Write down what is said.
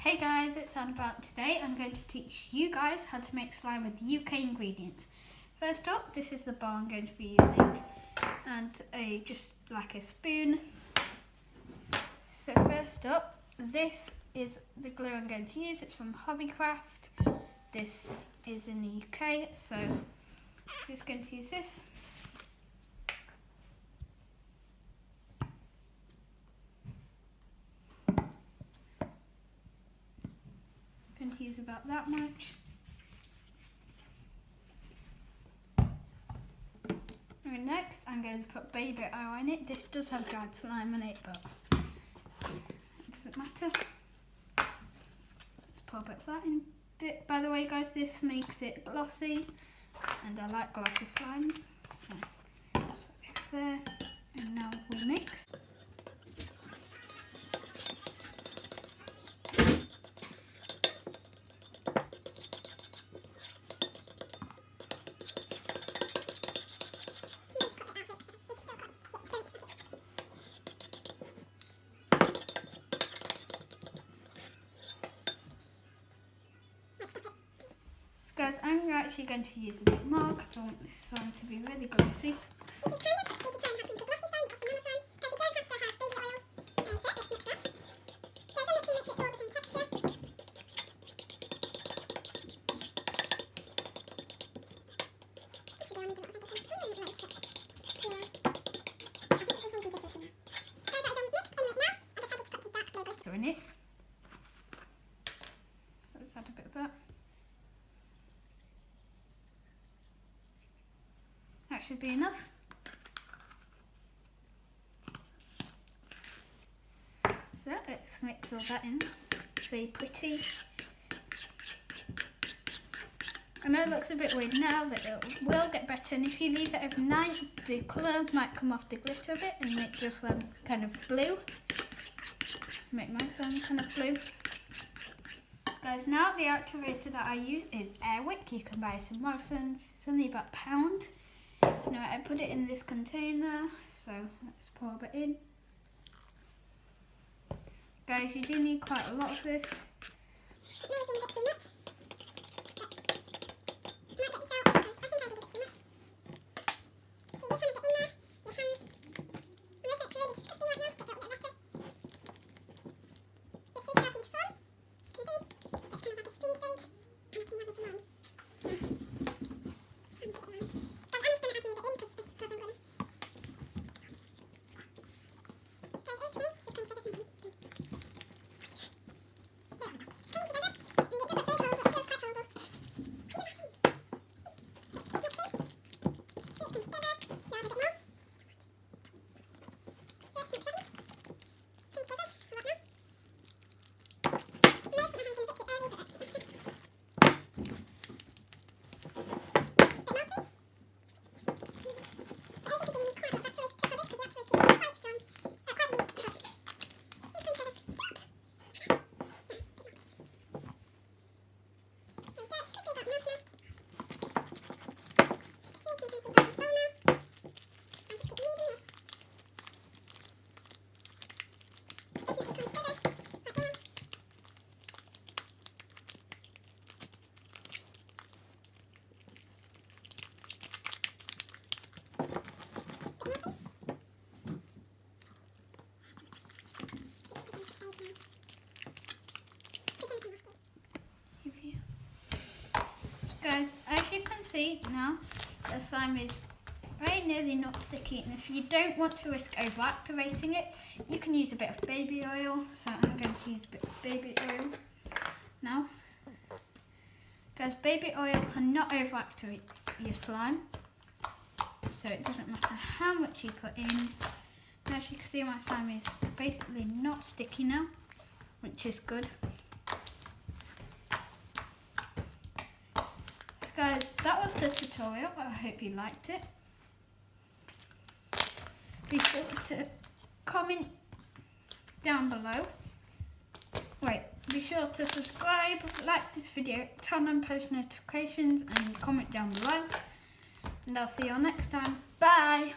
Hey guys, it's Annabelle. Today I'm going to teach you guys how to make slime with UK ingredients. First up, this is the bar I'm going to be using and just like a spoon. So first up, this is the glue I'm going to use. It's from Hobbycraft. This is in the UK, so I'm just going to use this. To use about that much. And next I'm going to put baby oil in it. This does have dried slime in it, but it doesn't matter. Let's pour a bit of that in. By the way guys, this makes it glossy and I like glossy slimes. So there, and now we'll mix. Guys, I'm actually going to use a bit more because I want this slime to be really glossy. In it. So let's add a bit of that. That should be enough. So let's mix all that in. It's very pretty. I know it looks a bit weird now, but it will get better. And if you leave it overnight, the colour might come off the glitter a bit and make your slime kind of blue. Make my slime kind of blue. Guys, now the activator that I use is Airwick. You can buy some Morrison's. It's only about £1. Now I put it in this container, so let's pour a bit in. Guys, you do need quite a lot of this. It may have been a bit too much. Guys, as you can see now, the slime is very nearly not sticky, and if you don't want to risk over activating it, you can use a bit of baby oil. So I'm going to use a bit of baby oil now. Guys, baby oil cannot over activate your slime, so it doesn't matter how much you put in. Now, as you can see, my slime is basically not sticky now, which is good. Guys, that was the tutorial. I hope you liked it. Be sure to comment down below. Be sure to subscribe, like this video, turn on post notifications and comment down below. And I'll see you all next time. Bye!